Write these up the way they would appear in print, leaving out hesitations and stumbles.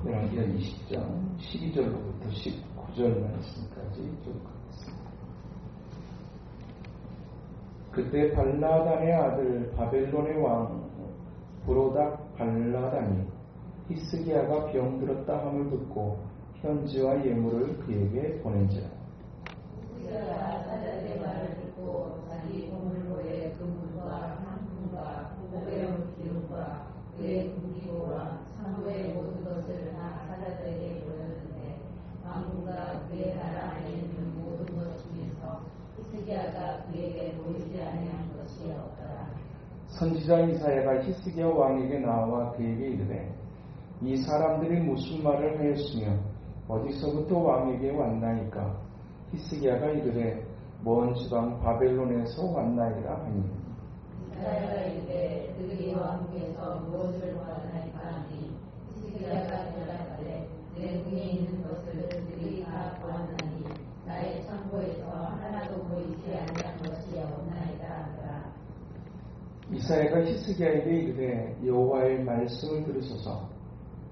열왕기하 20장 12절부터 19절 말씀까지 기록하겠습니다. 그때 발라단의 아들 바벨론의 왕 브로닥 발라단이 히스기야가 병들었다 함을 듣고 편지와 예물을 그에게 보낸지라. 히스기야가 사자의 말을 듣고 자기 보물로의 금물과 상품과 보배용 기름과 그의 군기고와 창고의 모든 것을 다 사자들에게 보였는데 왕궁과 그의 나라 안에 있는 모든 것 중에서 히스기야가 그에게 보이지 아니한 것이 없더라. 선지자 이사야가 히스기야 왕에게 나와 그에게 이르되 이 사람들이 무슨 말을 하였으며 어디서부터 왕에게 왔나이까? 히스기야가 이르되 먼 지방 바벨론에서 왔나이다 하니 이사야가 이르되 그들이 왕궁에서 무엇을 보았나이까 하니 히스기야가 대답하되 내 궁에 있는 것을 그들이 다 보았나니 나의 창고에서 하나도 보이지 아니한 것이 없나이다 하더라. 이사야가 히스기야에게 이르되 여호와의 말씀을 들으소서.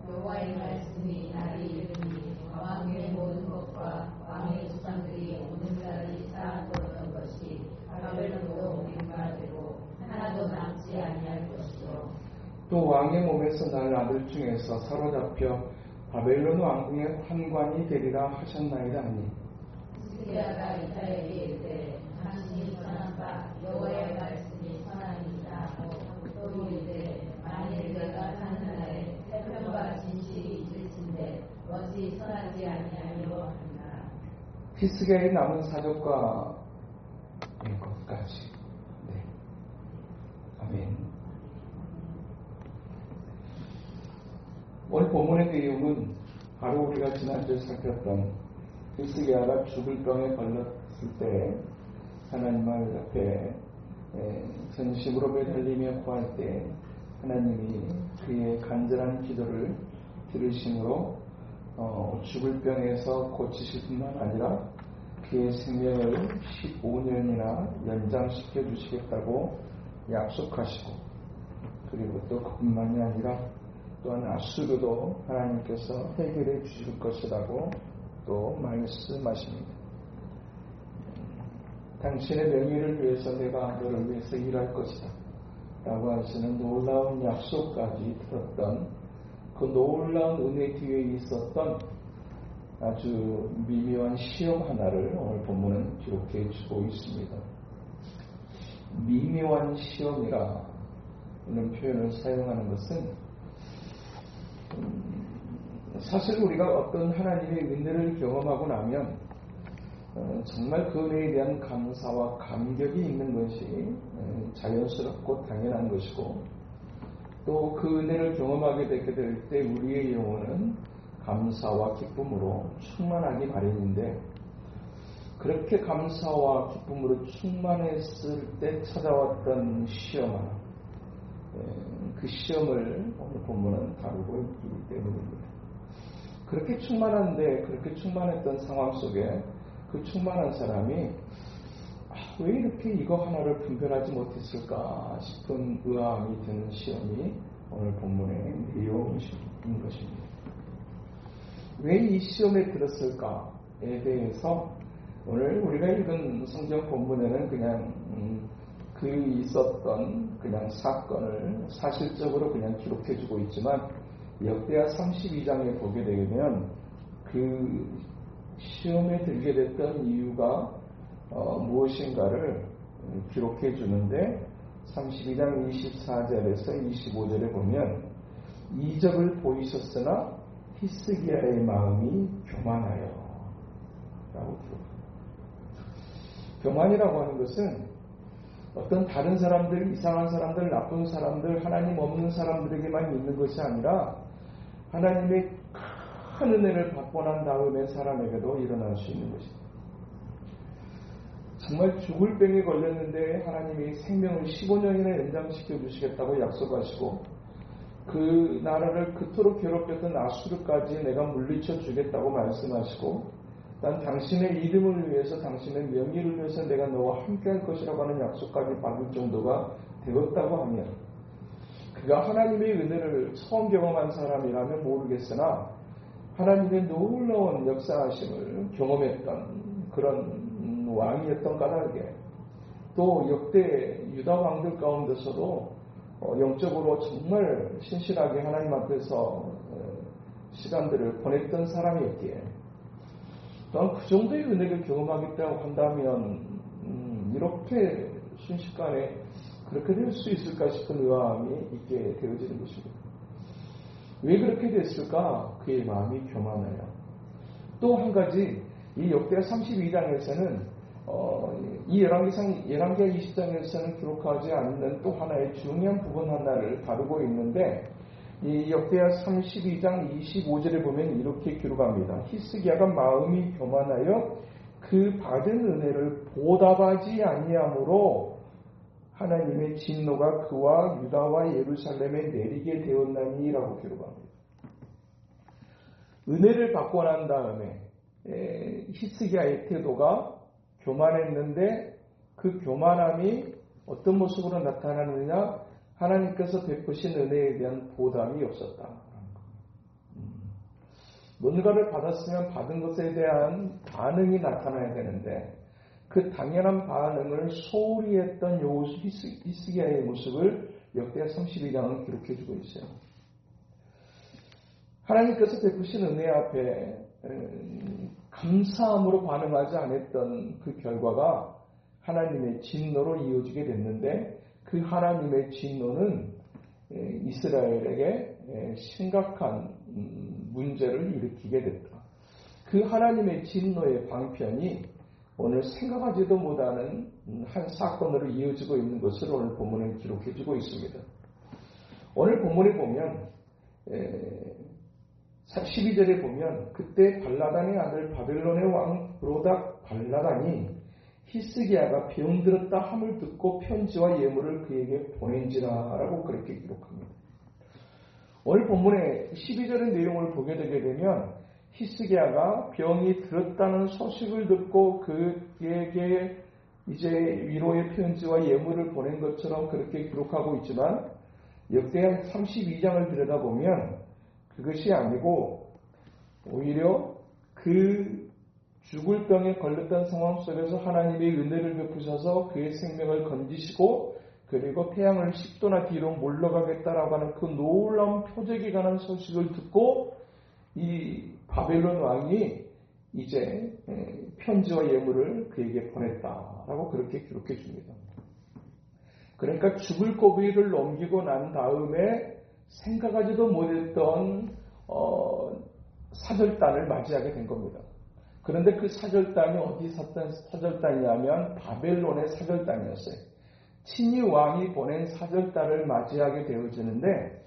여호와의 말씀이 나를 이르니 왕의 모든 것과 왕의 수장들이 오늘날이 쌓아두었던 것이 바벨론으로 옮겨가되고 하나도 남지 아니할 것이요. 또 왕의 몸에서 날 아들 중에서 사로잡혀 바벨론 왕궁의 환관이 되리라 하셨나이다 하니 히스기야가 이사야에게 이르되 당신이 전한 바 여호와의 말씀이 선함이니라 하고 또 이르되 만일 내가 사는 날에 태평과 진실이 있을진데 어찌 선하지 아니하리요 하니라. 히스기야의 남은 사적과 것까지. 네. 아멘. 오늘 본문의 내용은 바로 우리가 지난주에 살폈던 히스기야가 죽을 병에 걸렸을 때 하나님 앞에 전심으로 매달리며 구할 때 하나님이 그의 간절한 기도를 들으심으로 죽을 병에서 고치실 뿐만 아니라 그의 생명을 15년이나 연장시켜 주시겠다고 약속하시고 그리고 또 그뿐만이 아니라 또한 아수르도 하나님께서 해결해 주실 것이라고 또 말씀하십니다. 당신의 명예를 위해서 내가 너를 위해서 일할 것이다 라고 하시는 놀라운 약속까지 들었던 그 놀라운 은혜 뒤에 있었던 아주 미묘한 시험 하나를 오늘 본문은 기록해 주고 있습니다. 미묘한 시험이라는 표현을 사용하는 것은 사실 우리가 어떤 하나님의 은혜를 경험하고 나면 정말 그 은혜에 대한 감사와 감격이 있는 것이 자연스럽고 당연한 것이고 또 그 은혜를 경험하게 되게 될 때 우리의 영혼은 감사와 기쁨으로 충만하기 마련인데 그렇게 감사와 기쁨으로 충만했을 때 찾아왔던 시험 하나 그 시험을 오늘 본문은 다루고 있기 때문입니다. 그렇게 충만한데 그렇게 충만했던 상황 속에 그 충만한 사람이 왜 이렇게 이거 하나를 분별하지 못했을까 싶은 의아함이 드는 시험이 오늘 본문의 내용인 것입니다. 왜 이 시험에 들었을까에 대해서 오늘 우리가 읽은 성경 본문에는 그냥 그 있었던 그냥 사건을 사실적으로 그냥 기록해주고 있지만 역대하 32장에 보게 되면 그 시험에 들게 됐던 이유가 무엇인가를 기록해 주는데 32장 24절에서 25절에 보면 이적을 보이셨으나 히스기야의 마음이 교만하여 라고 기록합니다. 교만이라고 하는 것은 어떤 다른 사람들, 이상한 사람들, 나쁜 사람들, 하나님 없는 사람들에게만 있는 것이 아니라 하나님의 큰 은혜를 받고 난 다음에 사람에게도 일어날 수 있는 것입니다. 정말 죽을 병에 걸렸는데 하나님이 생명을 15년이나 연장시켜 주시겠다고 약속하시고 그 나라를 그토록 괴롭혔던 아수르까지 내가 물리쳐 주겠다고 말씀하시고 난 당신의 이름을 위해서 당신의 명예를 위해서 내가 너와 함께 할 것이라고 하는 약속까지 받을 정도가 되었다고 하면 그가 하나님의 은혜를 처음 경험한 사람이라면 모르겠으나 하나님의 놀라운 역사하심을 경험했던 그런 왕이었던 까닭에 또 역대 유다 왕들 가운데서도 영적으로 정말 신실하게 하나님 앞에서 시간들을 보냈던 사람이었기에 또한 그 정도의 은혜를 경험하겠다고 한다면 이렇게 순식간에 그렇게 될 수 있을까 싶은 의아함이 있게 되어지는 것입니다. 왜 그렇게 됐을까? 그의 마음이 교만해요. 또 한 가지 이 역대하 32장에서는 이 열왕기하 20장에서는 기록하지 않는 또 하나의 중요한 부분 하나를 다루고 있는데 이 역대하 32장 25절에 보면 이렇게 기록합니다. 히스기야가 마음이 교만하여 그 받은 은혜를 보답하지 아니함으로 하나님의 진노가 그와 유다와 예루살렘에 내리게 되었나니라고 기록합니다. 은혜를 받고 난 다음에 히스기야의 태도가 교만했는데 그 교만함이 어떤 모습으로 나타나느냐? 하나님께서 베푸신 은혜에 대한 보답이 없었다. 뭔가를 받았으면 받은 것에 대한 반응이 나타나야 되는데 그 당연한 반응을 소홀히 했던 히스기야의 모습을 역대하 32장은 기록해주고 있어요. 하나님께서 베푸신 은혜 앞에 감사함으로 반응하지 않았던 그 결과가 하나님의 진노로 이어지게 됐는데 그 하나님의 진노는 이스라엘에게 심각한 문제를 일으키게 됐다. 그 하나님의 진노의 방편이 오늘 생각하지도 못하는 한 사건으로 이어지고 있는 것을 오늘 본문에 기록해주고 있습니다. 오늘 본문에 보면 12절에 보면 그때 발라단의 아들 바벨론의 왕 브로닥 발라단이 히스기야가 병들었다 함을 듣고 편지와 예물을 그에게 보낸지라 라고 그렇게 기록합니다. 오늘 본문의 12절의 내용을 보게 되게 되면 히스기야가 병이 들었다는 소식을 듣고 그에게 이제 위로의 편지와 예물을 보낸 것처럼 그렇게 기록하고 있지만 역대하 32장을 들여다보면 그것이 아니고 오히려 그 죽을 병에 걸렸던 상황 속에서 하나님의 은혜를 베푸셔서 그의 생명을 건지시고 그리고 태양을 10도나 뒤로 물러가겠다라고 하는 그 놀라운 표적에 관한 소식을 듣고 이 바벨론 왕이 이제 편지와 예물을 그에게 보냈다라고 그렇게 기록해 줍니다. 그러니까 죽을 고비를 넘기고 난 다음에 생각하지도 못했던 사절단을 맞이하게 된 겁니다. 그런데 그 사절단이 어디 섰던 사절단이냐면 바벨론의 사절단이었어요. 친히 왕이 보낸 사절단을 맞이하게 되어지는데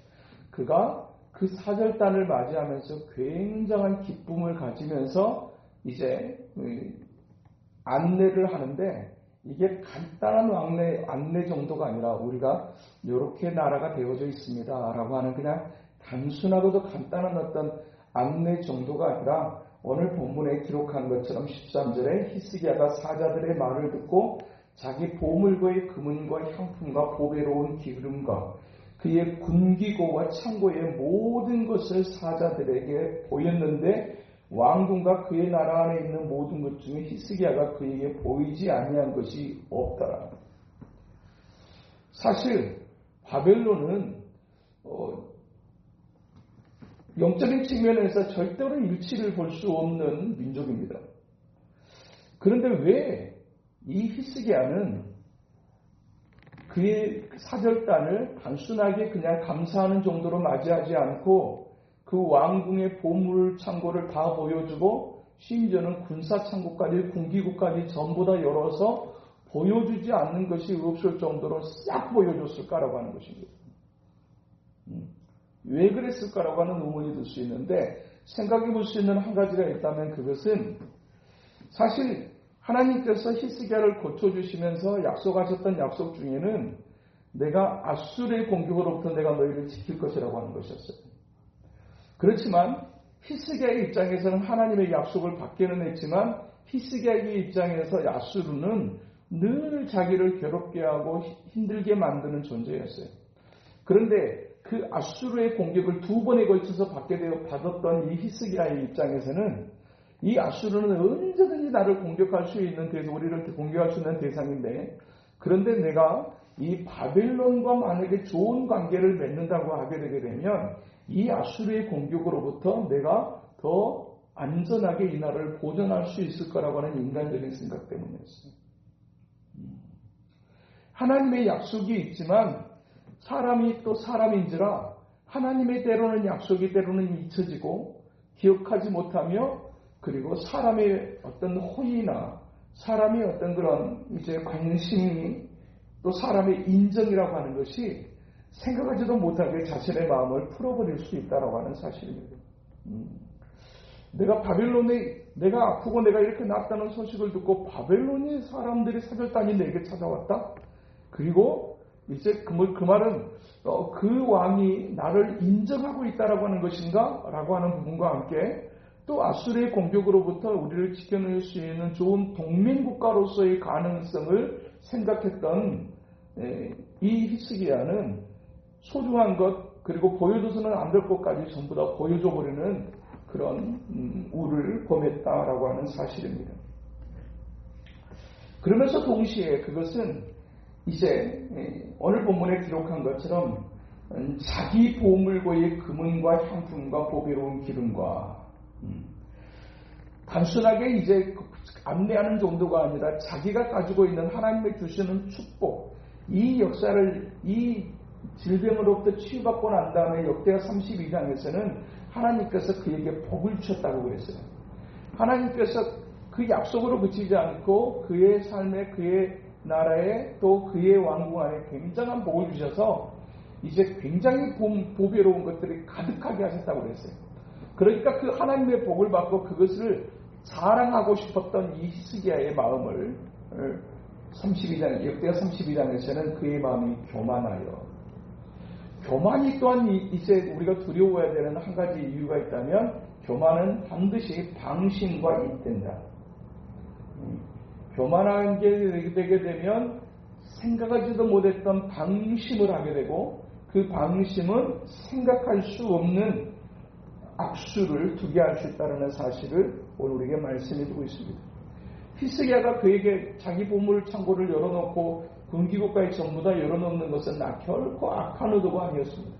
그가 그 사절단을 맞이하면서 굉장한 기쁨을 가지면서 이제 안내를 하는데 이게 간단한 안내 정도가 아니라 우리가 이렇게 나라가 되어져 있습니다 라고 하는 그냥 단순하고도 간단한 어떤 안내 정도가 아니라 오늘 본문에 기록한 것처럼 13절에 히스기야가 사자들의 말을 듣고 자기 보물과의 금은과 향품과 보배로운 기름과 그의 군기고와 창고의 모든 것을 사자들에게 보였는데 왕궁과 그의 나라 안에 있는 모든 것 중에 히스기야가 그에게 보이지 아니한 것이 없더라. 사실 바벨론은 영적인 측면에서 절대로 일치를 볼 수 없는 민족입니다. 그런데 왜 이 히스기야는 그의 사절단을 단순하게 그냥 감사하는 정도로 맞이하지 않고 그 왕궁의 보물 창고를 다 보여주고 심지어는 군사 창고까지 군기구까지 전부 다 열어서 보여주지 않는 것이 없을 정도로 싹 보여줬을까라고 하는 것입니다. 왜 그랬을까라고 하는 의문이 들 수 있는데 생각해 볼 수 있는 한 가지가 있다면 그것은 사실 하나님께서 히스기야를 고쳐주시면서 약속하셨던 약속 중에는 내가 아수르의 공격으로부터 내가 너희를 지킬 것이라고 하는 것이었어요. 그렇지만 히스기야의 입장에서는 하나님의 약속을 받기는 했지만 히스기야의 입장에서 아수르는 늘 자기를 괴롭게 하고 힘들게 만드는 존재였어요. 그런데 그 아수르의 공격을 2번에 걸쳐서 받았던 이 히스기야의 입장에서는 이 아수르는 언제든지 나를 공격할 수 있는 우리를 공격할 수 있는 대상인데, 그런데 내가 이 바벨론과 만약에 좋은 관계를 맺는다고 하게 되게 되면 이 아수르의 공격으로부터 내가 더 안전하게 이 나라를 보존할 수 있을 거라고 하는 인간적인 생각 때문이었어요. 하나님의 약속이 있지만 사람이 또 사람인지라 하나님의 때로는 약속이 때로는 잊혀지고 기억하지 못하며, 그리고 사람의 어떤 호의나 사람의 어떤 그런 이제 관심이 또 사람의 인정이라고 하는 것이 생각하지도 못하게 자신의 마음을 풀어버릴 수 있다라고 하는 사실입니다. 내가 아프고 내가 이렇게 낫다는 소식을 듣고 바벨론의 사람들이 사절단이 내게 찾아왔다. 그리고 이제 그 말은 그 왕이 나를 인정하고 있다라고 하는 것인가? 라고 하는 부분과 함께 또 아수르의 공격으로부터 우리를 지켜낼 수 있는 좋은 동맹국가로서의 가능성을 생각했던 이 히스기야는 소중한 것, 그리고 보여줘서는 안 될 것까지 전부 다 보여줘버리는 그런 우를 범했다라고 하는 사실입니다. 그러면서 동시에 그것은 이제 오늘 본문에 기록한 것처럼 자기 보물고의 금은과 향품과 보배로운 기름과 단순하게 이제 안내하는 정도가 아니라 자기가 가지고 있는 하나님의 주시는 축복, 이 역사를 이 질병으로부터 치유받고 난 다음에 역대하 32장에서는 하나님께서 그에게 복을 주셨다고 그랬어요. 하나님께서 그 약속으로 그치지 않고 그의 삶에, 그의 나라에, 또 그의 왕궁 안에 굉장한 복을 주셔서 이제 굉장히 보배로운 것들이 가득하게 하셨다고 그랬어요. 그러니까 그 하나님의 복을 받고 그것을 자랑하고 싶었던 이 히스기야의 마음을 역대하 32장에서는 그의 마음이 교만하여, 교만이 또한 이제 우리가 두려워해야 되는 한 가지 이유가 있다면 교만은 반드시 방심과 잇댄다. 교만한 게 되게 되면 생각하지도 못했던 방심을 하게 되고, 그 방심은 생각할 수 없는 악수를 두게 할 수 있다는 사실을 오늘 우리에게 말씀해 주고 있습니다. 히스기야가 그에게 자기 보물 창고를 열어놓고 군기국까지 전부 다 열어놓는 것은 결코 악한 의도가 아니었습니다.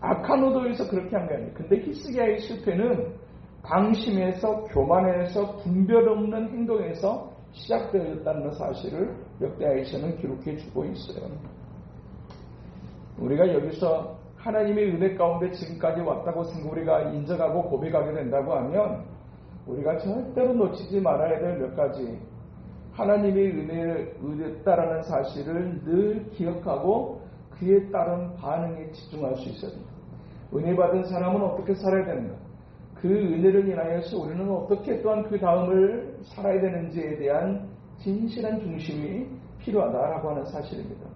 악한 의도에서 그렇게 한 게 아니에요. 근데 히스기야의 실패는 방심에서, 교만에서, 분별 없는 행동에서 시작되었다는 사실을 역대하에서는 기록해 주고 있어요. 우리가 여기서 하나님의 은혜 가운데 지금까지 왔다고 우리가 인정하고 고백하게 된다고 하면 우리가 절대로 놓치지 말아야 될 몇 가지, 하나님의 은혜에 따르는 사실을 늘 기억하고 그에 따른 반응에 집중할 수 있어야 됩니다. 은혜 받은 사람은 어떻게 살아야 되는가? 그 은혜를 인하여서 우리는 어떻게 또한 그 다음을 살아야 되는지에 대한 진실한 중심이 필요하다라고 하는 사실입니다.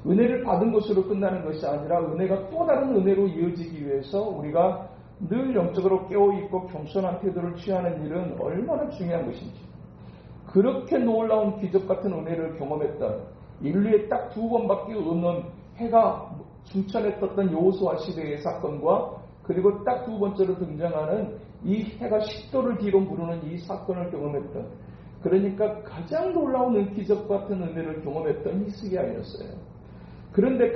은혜를 받은 것으로 끝나는 것이 아니라 은혜가 또 다른 은혜로 이어지기 위해서 우리가 늘 영적으로 깨어있고 겸손한 태도를 취하는 일은 얼마나 중요한 것인지, 그렇게 놀라운 기적 같은 은혜를 경험했던, 인류에 딱 2번밖에 없는 해가 중천에 떴던 여호수아 시대의 사건과, 그리고 딱 2번째로 등장하는 이 해가 10도를 뒤로 무르는 이 사건을 경험했던, 그러니까 가장 놀라운 기적 같은 은혜를 경험했던 히스기야였어요. 그런데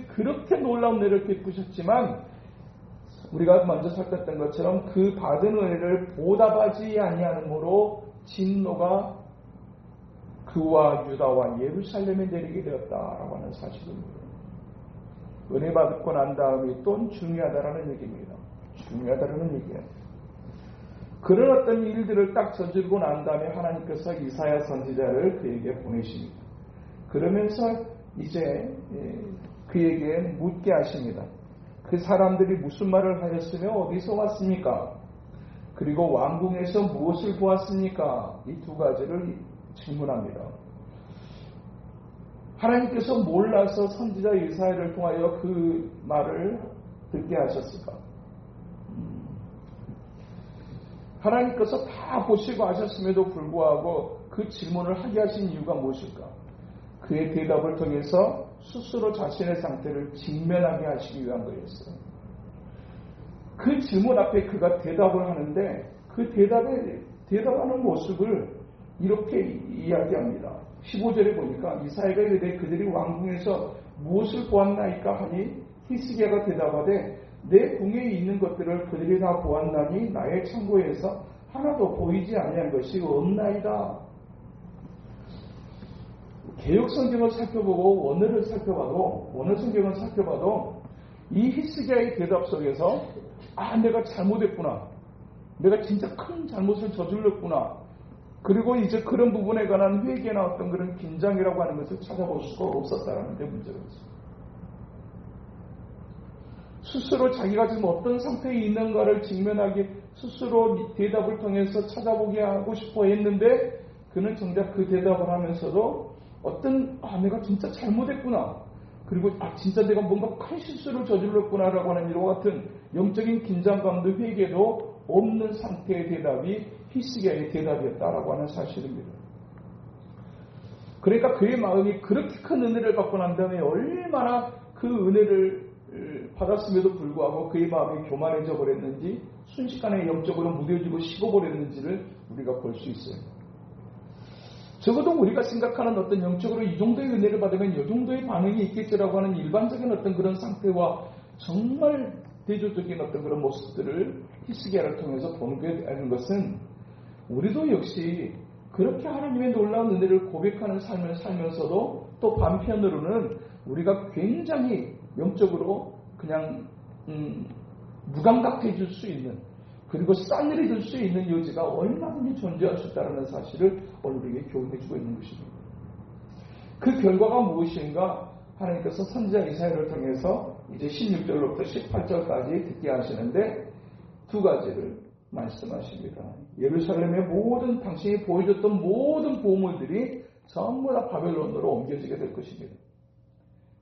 그렇게 놀라운 은혜를 베푸셨지만 우리가 먼저 살폈던 것처럼 그 받은 은혜를 보답하지 아니하므로 진노가 그와 유다와 예루살렘에 내리게 되었다라고 하는 사실입니다. 은혜 받고 난 다음이 또 중요하다라는 얘기입니다. 중요하다라는 얘기예요. 그런 어떤 일들을 딱 저지르고 난 다음에 하나님께서 이사야 선지자를 그에게 보내십니다. 그러면서 이제 그에게 묻게 하십니다. 그 사람들이 무슨 말을 하였으며 어디서 왔습니까? 그리고 왕궁에서 무엇을 보았습니까? 이 2가지를 질문합니다. 하나님께서 몰라서 선지자 이사야를 통하여 그 말을 듣게 하셨을까? 하나님께서 다 보시고 하셨음에도 불구하고 그 질문을 하게 하신 이유가 무엇일까? 그의 대답을 통해서 스스로 자신의 상태를 직면하게 하시기 위한 거였어요. 그 질문 앞에 그가 대답을 하는데 그 대답하는 모습을 이렇게 이야기합니다. 15절에 보니까 이사야가 이르되 그들이 왕궁에서 무엇을 보았나이까 하니 히스기야가 대답하되 내 궁에 있는 것들을 그들이 다 보았나니 나의 창고에서 하나도 보이지 아니한 것이 없나이다. 개역 성경을 살펴보고 원어를 살펴봐도 원어 성경을 살펴봐도 이 히스기야의 대답 속에서 내가 잘못했구나. 내가 진짜 큰 잘못을 저질렀구나. 그리고 이제 그런 부분에 관한 회개나 어떤 그런 긴장이라고 하는 것을 찾아볼 수가 없었다는 데 문제가 있습니다. 스스로 자기가 지금 어떤 상태에 있는가를 직면하게 스스로 대답을 통해서 찾아보게 하고 싶어 했는데 그는 정작 그 대답을 하면서도 내가 진짜 잘못했구나. 그리고 진짜 내가 뭔가 큰 실수를 저질렀구나라고 하는 이와 같은 영적인 긴장감도 회개도 없는 상태의 대답이 히스기야의 대답이었다라고 하는 사실입니다. 그러니까 그의 마음이 그렇게 큰 은혜를 받고 난 다음에 얼마나 그 은혜를 받았음에도 불구하고 그의 마음이 교만해져 버렸는지 순식간에 영적으로 무뎌지고 식어버렸는지를 우리가 볼 수 있어요. 적어도 우리가 생각하는 어떤 영적으로 이 정도의 은혜를 받으면 이 정도의 반응이 있겠지라고 하는 일반적인 어떤 그런 상태와 정말 대조적인 어떤 그런 모습들을 히스기야를 통해서 보게 되는 것은 우리도 역시 그렇게 하나님의 놀라운 은혜를 고백하는 삶을 살면서도 또 반편으로는 우리가 굉장히 영적으로 그냥 무감각해질 수 있는 그리고 싸늘해질 수 있는 여지가 얼마든지 존재할 수 있다는 사실을 오늘 우리에게 교훈해주고 있는 것입니다. 그 결과가 무엇인가 하나님께서 선지자 이사야를 통해서 이제 16절로부터 18절까지 듣게 하시는데 두 가지를 말씀하십니다. 예루살렘의 모든 당신이 보여줬던 모든 보물들이 전부 다 바벨론으로 옮겨지게 될 것입니다.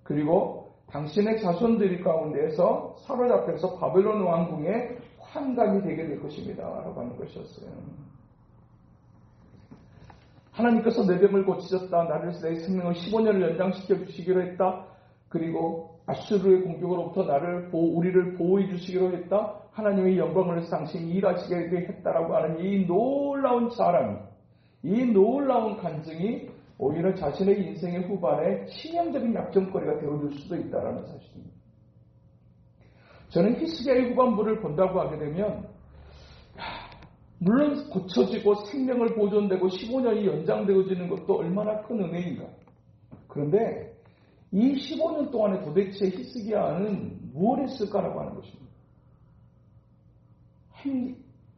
그리고 당신의 자손들 가운데에서 사로잡혀서 바벨론 왕궁의 환관이 되게 될 것입니다. 라고 하는 것이었어요. 하나님께서 내 병을 고치셨다. 나를 내 생명을 15년을 연장시켜 주시기로 했다. 그리고 아수르의 공격으로부터 우리를 보호해 주시기로 했다. 하나님의 영광을 당신이 일하시게 했다라고 하는 이 놀라운 자랑, 이 놀라운 간증이 오히려 자신의 인생의 후반에 치명적인 약점거리가 되어줄 수도 있다는 사실입니다. 저는 히스기야의 후반부를 본다고 하게 되면 물론 고쳐지고 생명을 보존되고 15년이 연장되어지는 것도 얼마나 큰 은혜인가. 그런데 이 15년 동안에 도대체 히스기야는 무엇을 했을까라고 하는 것입니다.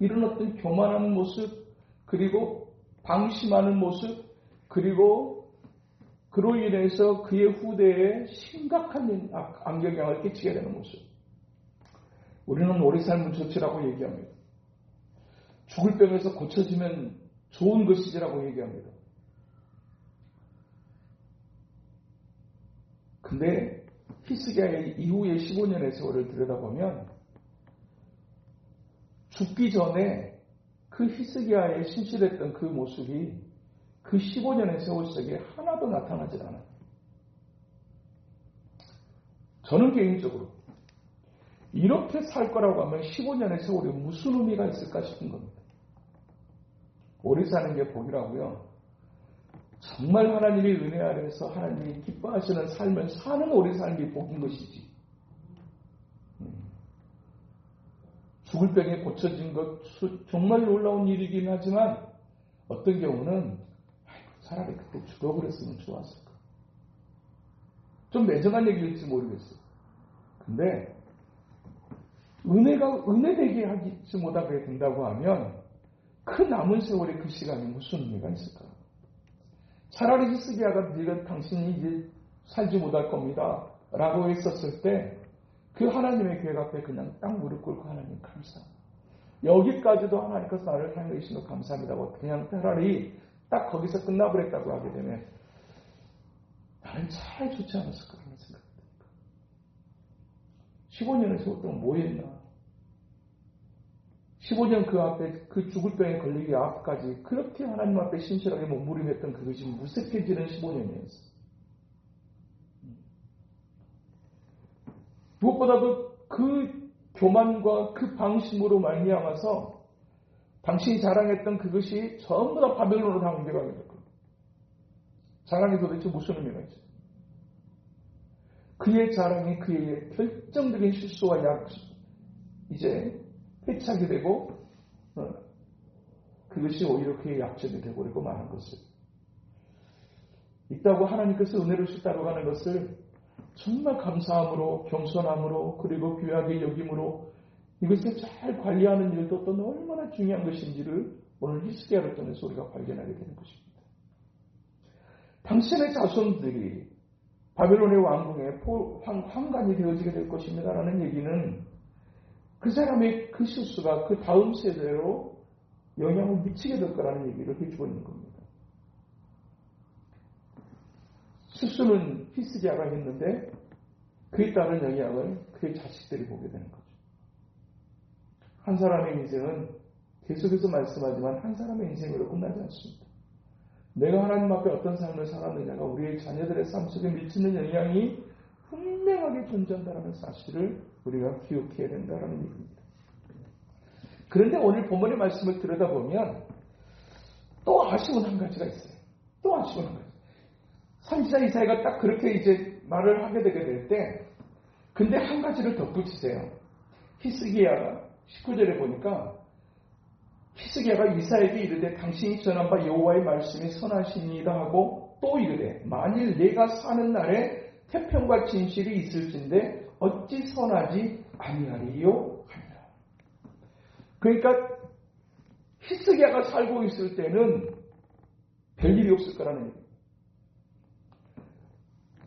이런 어떤 교만한 모습, 그리고 방심하는 모습, 그리고 그로 인해서 그의 후대에 심각한 악영향을 끼치게 되는 모습. 우리는 오래 살면 좋지라고 얘기합니다. 죽을 병에서 고쳐지면 좋은 것이지라고 얘기합니다. 근데 히스기야의 이후의 15년의 세월을 들여다보면 죽기 전에 그 히스기야의 신실했던 그 모습이 그 15년의 세월 속에 하나도 나타나질 않아요. 저는 개인적으로 이렇게 살 거라고 하면 15년의 세월이 무슨 의미가 있을까 싶은 겁니다. 오래 사는 게 복이라고요. 정말 하나님의 은혜 아래에서 하나님이 기뻐하시는 삶을 사는 오래 삶이 복인 것이지. 죽을 병에 고쳐진 것 정말 놀라운 일이긴 하지만 어떤 경우는 차라리 그때 죽어버렸으면 좋았을까. 좀 매정한 얘기일지 모르겠어요. 근데 은혜되게 하지 못하게 된다고 하면 그 남은 세월의 그 시간이 무슨 의미가 있을까? 차라리 히스기야가 당신이 이제 살지 못할 겁니다. 라고 했었을 때 그 하나님의 계획 앞에 그냥 딱 무릎 꿇고 하나님 감사합니다. 여기까지도 하나님께서 나를 향해 주신 거 감사합니다고 그냥 차라리 딱 거기서 끝나버렸다고 하게 되면 나는 차라리 좋지 않았을까 하는 생각이 듭니다. 15년의 세월 동안 뭐 했나? 15년 그 앞에 그 죽을 병에 걸리기 앞까지 그렇게 하나님 앞에 신실하게 몸부림했던 그것이 무색해지는 15년이었어요. 무엇보다도 그 교만과 그 방심으로 말미암아서 당신이 자랑했던 그것이 전부 다 바벨론으로 다 옮겨가게 될 겁니다. 자랑이 도대체 무슨 의미가 있어요? 그의 자랑이 그의 결정적인 실수와 이제 회착이 되고 그것이 오히려 그의 약점이 되어버리고 마는 것을 있다고 하나님께서 은혜를 따로 가는 것을 정말 감사함으로 겸손함으로 그리고 귀하게 여김으로 이것을 잘 관리하는 일도 또 얼마나 중요한 것인지를 오늘 히스기야를 통해서 우리가 발견하게 되는 것입니다. 당신의 자손들이 바벨론의 왕궁에 황관이 되어지게 될 것입니다라는 얘기는 그 사람의 그 실수가 그 다음 세대로 영향을 미치게 될 거라는 얘기를 해주고 있는 겁니다. 실수는 히스기야가 했는데 그에 따른 영향을 그의 자식들이 보게 되는 거죠. 한 사람의 인생은 계속해서 말씀하지만 한 사람의 인생으로 끝나지 않습니다. 내가 하나님 앞에 어떤 삶을 살았느냐가 우리의 자녀들의 삶 속에 미치는 영향이 분명하게 존재한다는 사실을 우리가 기억해야 된다는 얘기입니다. 그런데 오늘 본문의 말씀을 들여다보면 또 아쉬운 한 가지가 있어요. 또 아쉬운 한 가지. 선지자 이사야가 딱 그렇게 이제 말을 하게 되게 될 때 근데 한 가지를 덧붙이세요. 히스기야가 19절에 보니까 히스기야가 이사야에게 이르되 당신이 전한 바 여호와의 말씀이 선하시니이다 하고 또 이르되 만일 내가 사는 날에 태평과 진실이 있을진데 어찌 선하지 아니하리요 하니라. 그러니까 히스기야가 살고 있을 때는 별일이 없을 거라는 얘기입니다.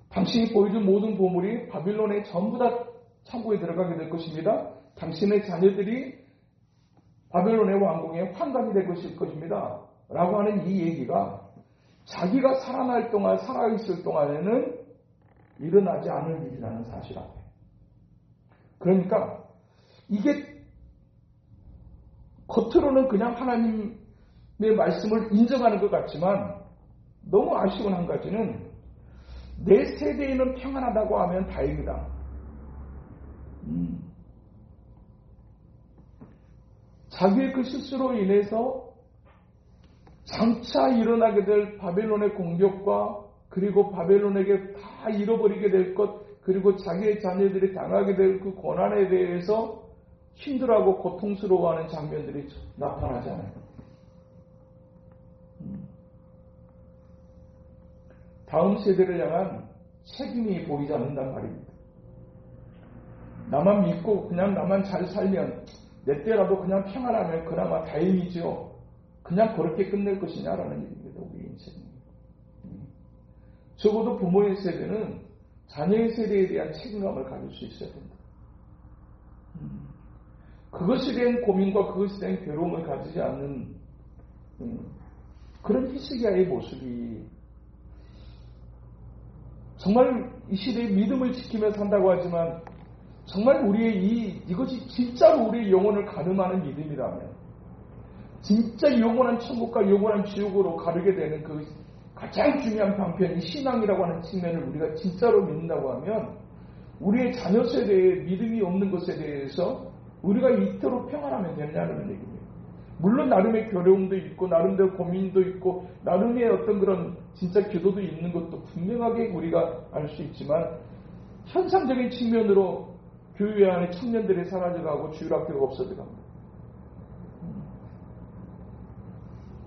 당신이 보여준 모든 보물이 바빌론에 전부 다 창고에 들어가게 될 것입니다. 당신의 자녀들이 바벨론의 왕궁에 환관이 될 것입니다. 라고 하는 이 얘기가 자기가 살아있을 동안에는 일어나지 않을 일이라는 사실 앞에. 그러니까 이게 겉으로는 그냥 하나님의 말씀을 인정하는 것 같지만 너무 아쉬운 한 가지는 내 세대에는 평안하다고 하면 다행이다. 자기의 그 실수로 인해서 장차 일어나게 될 바벨론의 공격과 그리고 바벨론에게 다 잃어버리게 될 것 그리고 자기의 자녀들이 당하게 될 그 고난에 대해서 힘들어하고 고통스러워하는 장면들이 나타나지 않아요. 다음 세대를 향한 책임이 보이지 않는단 말입니다. 나만 믿고 그냥 나만 잘 살면 내 때라도 그냥 평안하면 그나마 다행이죠. 그냥 그렇게 끝낼 것이냐라는 얘기입니다. 우리 인생은. 적어도 부모의 세대는 자녀의 세대에 대한 책임감을 가질 수 있어야 된다. 그것에 대한 고민과 그것에 대한 괴로움을 가지지 않는 그런 히스기야의 모습이 정말 이 시대에 믿음을 지키며 산다고 하지만 정말 우리의 이것이 진짜로 우리의 영혼을 가늠하는 믿음이라면 진짜 영원한 천국과 영원한 지옥으로 가르게 되는 그 가장 중요한 방편이 신앙이라고 하는 측면을 우리가 진짜로 믿는다고 하면 우리의 자녀 세대에 믿음이 없는 것에 대해서 우리가 이토록 평안하면 되느냐는 얘기입니다. 물론 나름의 괴로움도 있고 나름대로 고민도 있고 나름의 어떤 그런 진짜 기도도 있는 것도 분명하게 우리가 알 수 있지만 현상적인 측면으로 교회 안에 청년들이 사라져가고 주일학교가 없어져갑니다.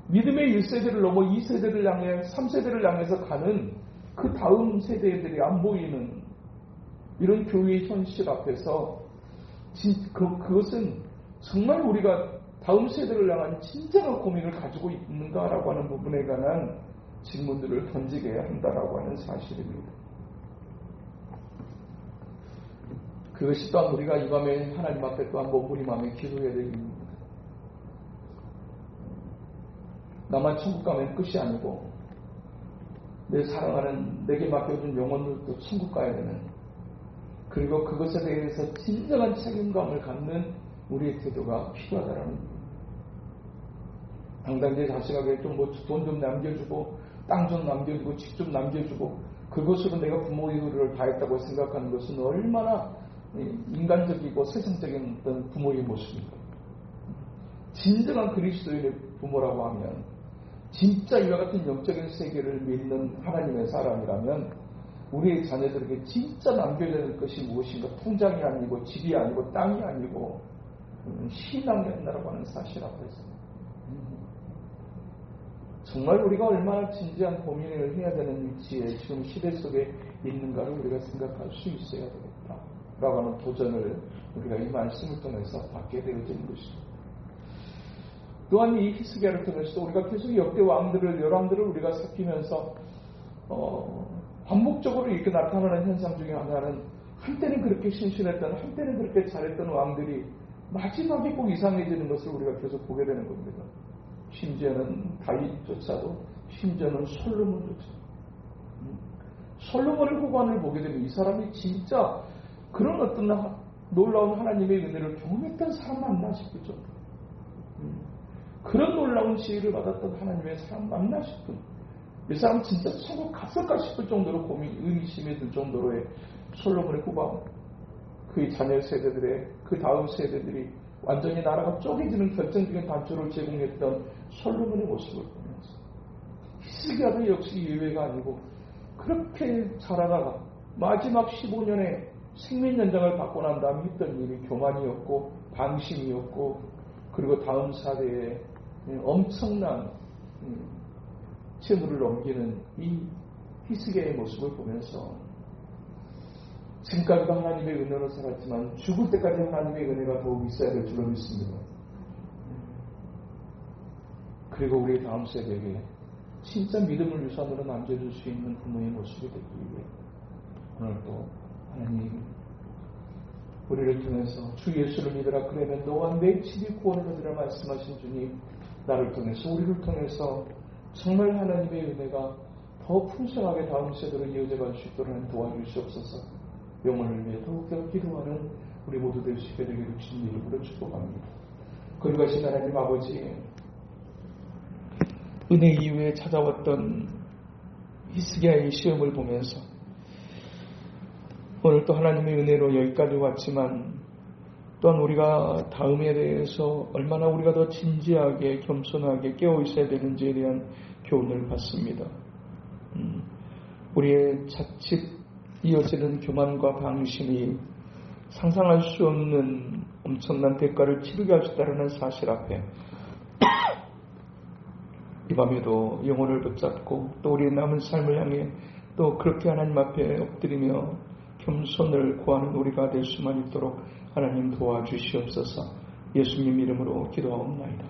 믿음의 1세대를 넘어 2세대를 향해 3세대를 향해서 가는 그 다음 세대들이 안 보이는 이런 교회의 현실 앞에서 그것은 정말 우리가 다음 세대를 향한 진정한 고민을 가지고 있는가라고 하는 부분에 관한 질문들을 던지게 한다라고 하는 사실입니다. 그것이 또한 우리가 이 밤에 하나님 앞에 또한 몸부림 마음에 기도해야 될 일입니다. 나만 천국 가면 끝이 아니고 내 사랑하는 내게 맡겨준 영혼들도 천국 가야 되는 그리고 그것에 대해서 진정한 책임감을 갖는 우리의 태도가 필요하다라는 겁니다. 당장 내 자식에게 좀 돈 좀 남겨주고 땅 좀 남겨주고 집 좀 남겨주고 그것으로 내가 부모의 의무를 다했다고 생각하는 것은 얼마나 인간적이고 세상적인 어떤 부모의 모습입니다. 진정한 그리스도인의 부모라고 하면 진짜 이와 같은 영적인 세계를 믿는 하나님의 사람이라면 우리의 자녀들에게 진짜 남겨야 될 것이 무엇인가? 통장이 아니고 집이 아니고 땅이 아니고 신앙이 아니라고 하는 사실 앞에서 정말 우리가 얼마나 진지한 고민을 해야 되는 위치에 지금 시대 속에 있는가를 우리가 생각할 수 있어야 되겠다라고 하는 도전을 우리가 이 말씀을 통해서 받게 되어지는 것입니다. 또한 이 히스기야를 통해서 우리가 계속 역대 왕들을 열왕들을 우리가 살피면서 반복적으로 이렇게 나타나는 현상 중에 하나는 한때는 그렇게 신실했던 한때는 그렇게 잘했던 왕들이 마지막에 꼭 이상해지는 것을 우리가 계속 보게 되는 겁니다. 심지어는 다윗조차도 심지어는 솔로몬조차도 솔로몬의 후관을 보게 되면 이 사람이 진짜 그런 어떤 놀라운 하나님의 은혜를 경험했던 사람 맞나 싶을 정도 그런 놀라운 지혜를 받았던 하나님의 사람 맞나 싶은 이 사람 진짜 천국 갔을까 싶을 정도로 의심이 들 정도로의 솔로몬의 후방 그의 자녀 세대들의 그 다음 세대들이 완전히 나라가 쪼개지는 결정적인 단초를 제공했던 솔로몬의 모습을 보면서 히스기야도 역시 예외가 아니고 그렇게 자라다가 마지막 15년에 생명연장을 받고 난 다음에 했던 일이 교만이었고 방심이었고 그리고 다음 사대에 엄청난 재물을 넘기는 이 히스기야의 모습을 보면서 지금까지도 하나님의 은혜로 살았지만 죽을 때까지 하나님의 은혜가 더욱 있어야 될 줄로 믿습니다. 그리고 우리 다음 세대에게 진짜 믿음을 유산으로 남겨줄 수 있는 부모의 모습이 되기 위해 오늘도 하나님 우리를 통해서 주 예수를 믿으라 그러면 너와 내 집이 구원을 얻으라 말씀하신 주님 나를 통해서 우리를 통해서 정말 하나님의 은혜가 더 풍성하게 다음 세대로 이어져갈 수 있도록 도와주시옵소서. 영혼을 위해 더욱더 기도하는 우리 모두 될 수 있게 되기를 주님 이름으로 축복합니다. 거룩하신 하나님 아버지 은혜 이후에 찾아왔던 히스기야의 시험을 보면서 오늘 또 하나님의 은혜로 여기까지 왔지만 또한 우리가 다음에 대해서 얼마나 우리가 더 진지하게 겸손하게 깨어 있어야 되는지에 대한 교훈을 받습니다. 우리의 자칫 이어지는 교만과 방심이 상상할 수 없는 엄청난 대가를 치르게 할 수 있다는 사실 앞에 이 밤에도 영혼을 붙잡고 또 우리의 남은 삶을 향해 또 그렇게 하나님 앞에 엎드리며 겸손을 구하는 우리가 될 수만 있도록 하나님 도와주시옵소서. 예수님 이름으로 기도하옵나이다.